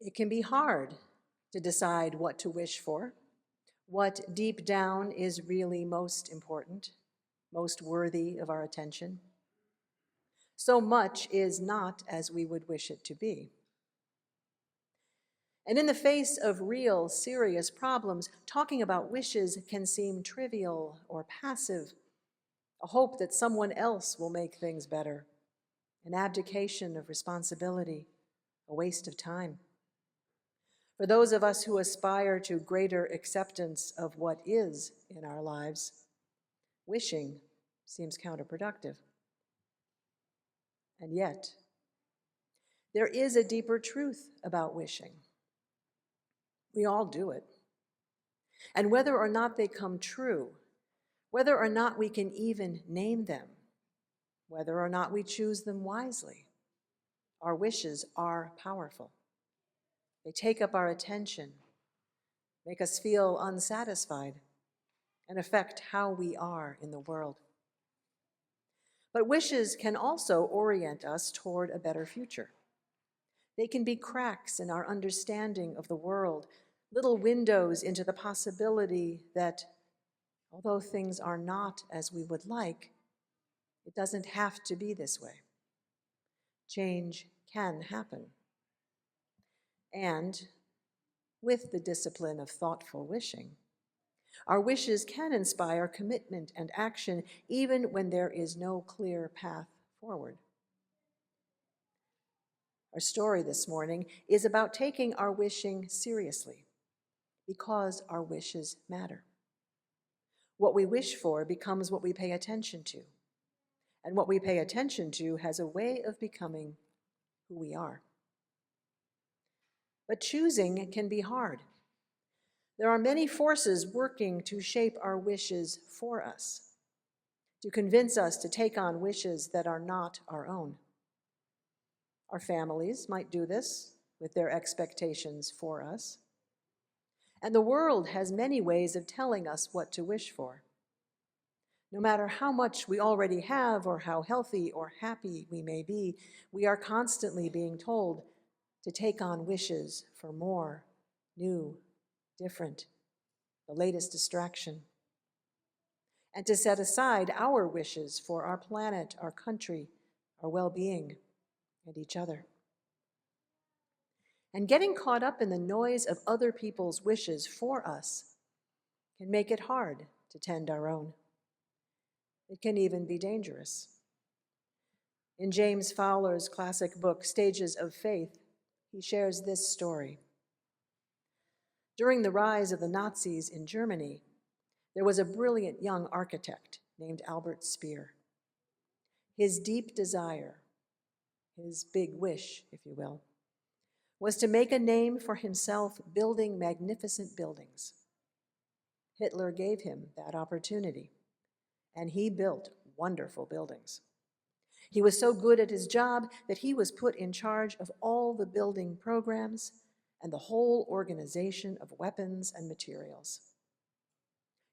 It can be hard to decide what to wish for, what deep down is really most important, most worthy of our attention. So much is not as we would wish it to be. And in the face of real, serious problems, talking about wishes can seem trivial or passive, a hope that someone else will make things better, an abdication of responsibility, a waste of time. For those of us who aspire to greater acceptance of what is in our lives, wishing seems counterproductive. And yet, there is a deeper truth about wishing. We all do it. And whether or not they come true, whether or not we can even name them, whether or not we choose them wisely, our wishes are powerful. They take up our attention, make us feel unsatisfied, and affect how we are in the world. But wishes can also orient us toward a better future. They can be cracks in our understanding of the world, little windows into the possibility that, although things are not as we would like, it doesn't have to be this way. Change can happen. And with the discipline of thoughtful wishing, our wishes can inspire commitment and action even when there is no clear path forward. Our story this morning is about taking our wishing seriously because our wishes matter. What we wish for becomes what we pay attention to, and what we pay attention to has a way of becoming who we are. But choosing can be hard. There are many forces working to shape our wishes for us, to convince us to take on wishes that are not our own. Our families might do this with their expectations for us. And the world has many ways of telling us what to wish for. No matter how much we already have or how healthy or happy we may be, we are constantly being told to take on wishes for more, new, different, the latest distraction, and to set aside our wishes for our planet, our country, our well-being, and each other. And getting caught up in the noise of other people's wishes for us can make it hard to tend our own. It can even be dangerous. In James Fowler's classic book, Stages of Faith, he shares this story. During the rise of the Nazis in Germany, there was a brilliant young architect named Albert Speer. His deep desire, his big wish, if you will, was to make a name for himself building magnificent buildings. Hitler gave him that opportunity, and he built wonderful buildings. He was so good at his job that he was put in charge of all the building programs and the whole organization of weapons and materials.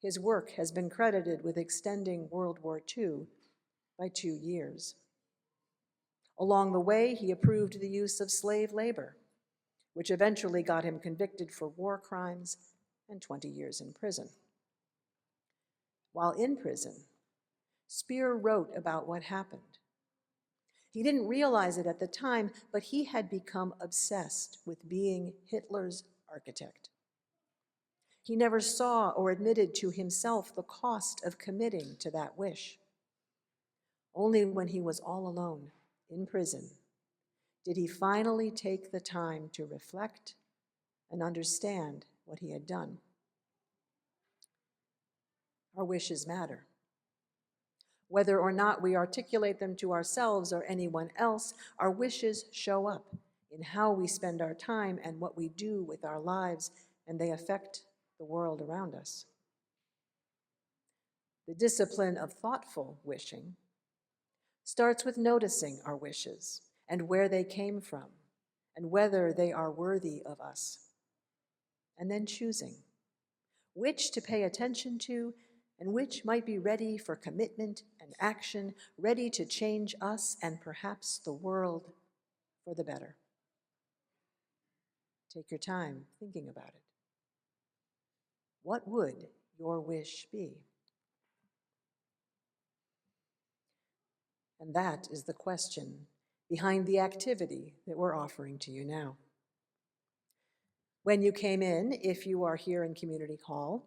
His work has been credited with extending World War II by 2 years. Along the way, he approved the use of slave labor, which eventually got him convicted for war crimes and 20 years in prison. While in prison, Speer wrote about what happened. He didn't realize it at the time, but he had become obsessed with being Hitler's architect. He never saw or admitted to himself the cost of committing to that wish. Only when he was all alone in prison did he finally take the time to reflect and understand what he had done. Our wishes matter. Whether or not we articulate them to ourselves or anyone else, our wishes show up in how we spend our time and what we do with our lives, and they affect the world around us. The discipline of thoughtful wishing starts with noticing our wishes and where they came from and whether they are worthy of us, and then choosing which to pay attention to and which might be ready for commitment and action, ready to change us and perhaps the world for the better. Take your time thinking about it. What would your wish be? And that is the question behind the activity that we're offering to you now. When you came in, if you are here in Community Hall,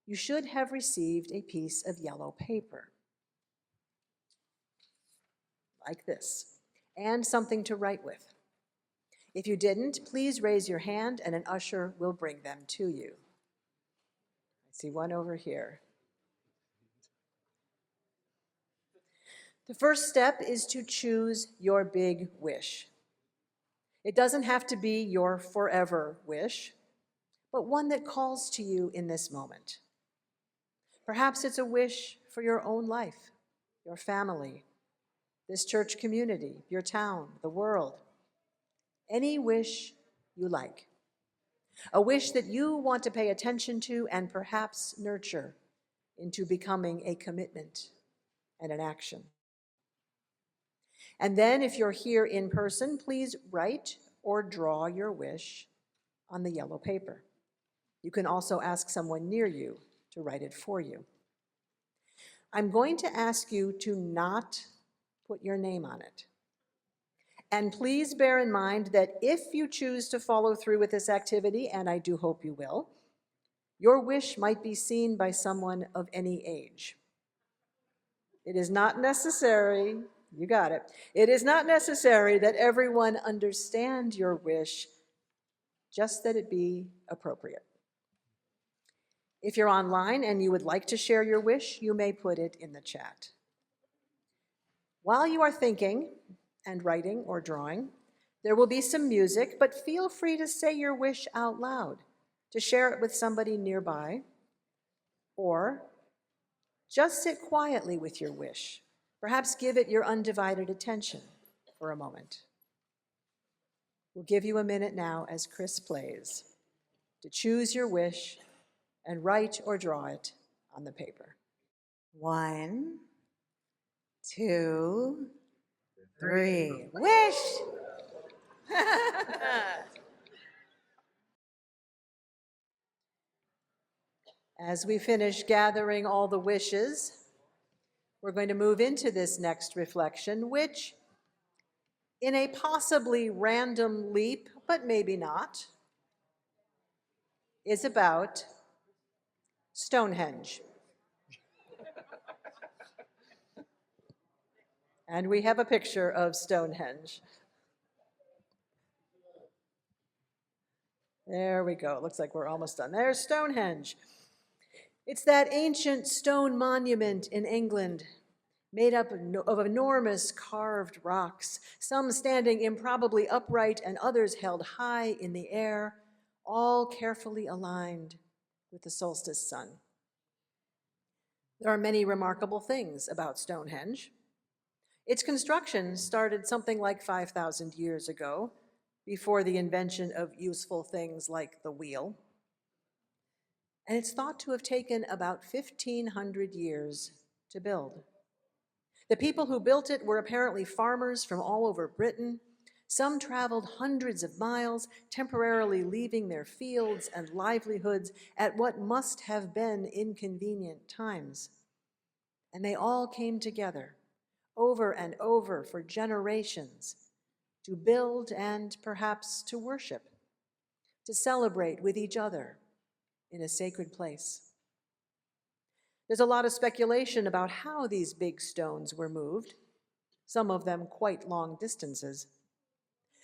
you should have received a piece of yellow paper, like this, and something to write with. If you didn't, please raise your hand and an usher will bring them to you. I see one over here. The first step is to choose your big wish. It doesn't have to be your forever wish, but one that calls to you in this moment. Perhaps it's a wish for your own life, your family, this church community, your town, the world. Any wish you like. A wish that you want to pay attention to and perhaps nurture into becoming a commitment and an action. And then, if you're here in person, please write or draw your wish on the yellow paper. You can also ask someone near you to write it for you. I'm going to ask you to not put your name on it. And please bear in mind that if you choose to follow through with this activity, and I do hope you will, your wish might be seen by someone of any age. It is not necessary, you got it, it is not necessary that everyone understand your wish, just that it be appropriate. If you're online and you would like to share your wish, you may put it in the chat. While you are thinking and writing or drawing, there will be some music, but feel free to say your wish out loud, to share it with somebody nearby, or just sit quietly with your wish. Perhaps give it your undivided attention for a moment. We'll give you a minute now as Chris plays to choose your wish and write or draw it on the paper. 1, 2, 3. Wish! As we finish gathering all the wishes, we're going to move into this next reflection, which, in a possibly random leap, but maybe not, is about Stonehenge. And we have a picture of Stonehenge. There we go. It looks like we're almost done. There's Stonehenge. It's that ancient stone monument in England, made up of enormous carved rocks, some standing improbably upright and others held high in the air, all carefully aligned with the solstice sun. There are many remarkable things about Stonehenge. Its construction started something like 5,000 years ago, before the invention of useful things like the wheel. And it's thought to have taken about 1,500 years to build. The people who built it were apparently farmers from all over Britain. Some traveled hundreds of miles, temporarily leaving their fields and livelihoods at what must have been inconvenient times. And they all came together, over and over for generations, to build and perhaps to worship, to celebrate with each other in a sacred place. There's a lot of speculation about how these big stones were moved, some of them quite long distances.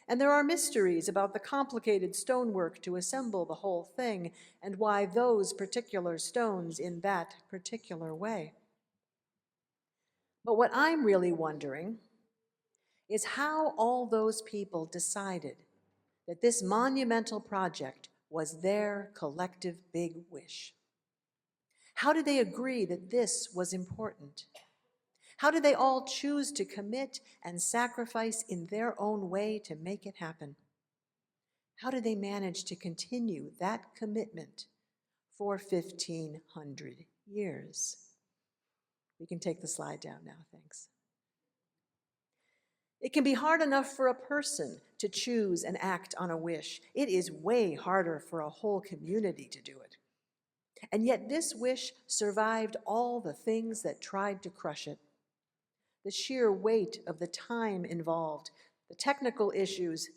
And there are mysteries about the complicated stonework to assemble the whole thing and why those particular stones in that particular way. But what I'm really wondering is how all those people decided that this monumental project was their collective big wish. How did they agree that this was important? How did they all choose to commit and sacrifice in their own way to make it happen? How did they manage to continue that commitment for 1,500 years? We can take the slide down now, thanks. It can be hard enough for a person to choose and act on a wish. It is way harder for a whole community to do it. And yet this wish survived all the things that tried to crush it. The sheer weight of the time involved, the technical issues,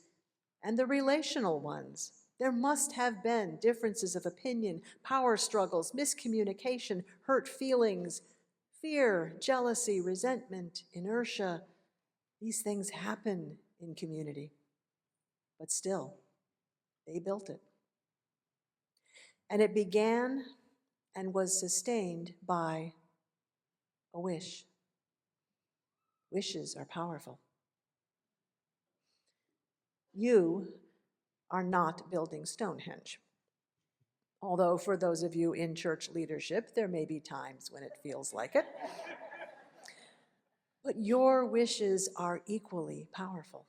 and the relational ones. There must have been differences of opinion, power struggles, miscommunication, hurt feelings, fear, jealousy, resentment, inertia. These things happen in community. But still, they built it. And it began and was sustained by a wish. Wishes are powerful. You are not building Stonehenge. Although for those of you in church leadership, there may be times when it feels like it. But your wishes are equally powerful.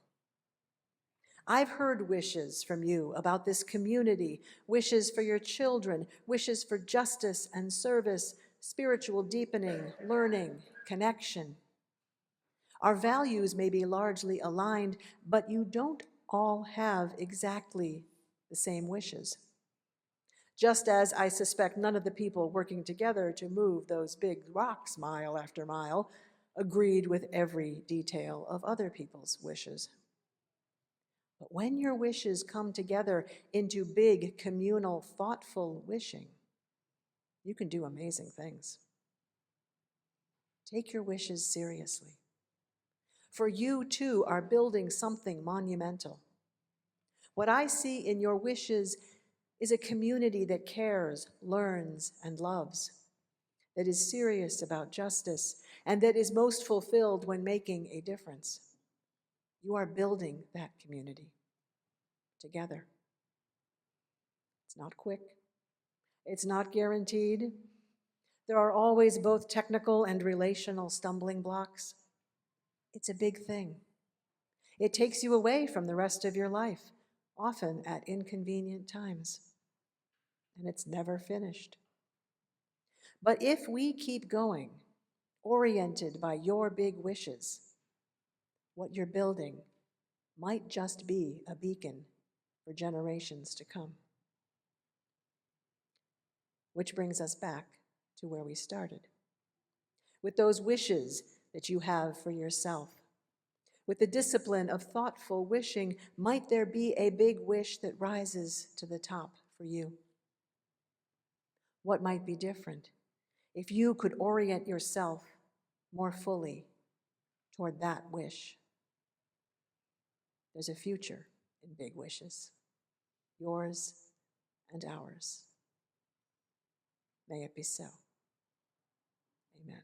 I've heard wishes from you about this community, wishes for your children, wishes for justice and service, spiritual deepening, learning, connection. Our values may be largely aligned, but you don't all have exactly the same wishes. Just as I suspect none of the people working together to move those big rocks mile after mile agreed with every detail of other people's wishes. But when your wishes come together into big, communal, thoughtful wishing, you can do amazing things. Take your wishes seriously. For you, too, are building something monumental. What I see in your wishes is a community that cares, learns, and loves, that is serious about justice, and that is most fulfilled when making a difference. You are building that community together. It's not quick. It's not guaranteed. There are always both technical and relational stumbling blocks. It's a big thing. It takes you away from the rest of your life, often at inconvenient times. And it's never finished. But if we keep going, oriented by your big wishes, what you're building might just be a beacon for generations to come. Which brings us back to where we started. With those wishes that you have for yourself, with the discipline of thoughtful wishing, might there be a big wish that rises to the top for you? What might be different if you could orient yourself more fully toward that wish? There's a future in big wishes, yours and ours. May it be so. Amen.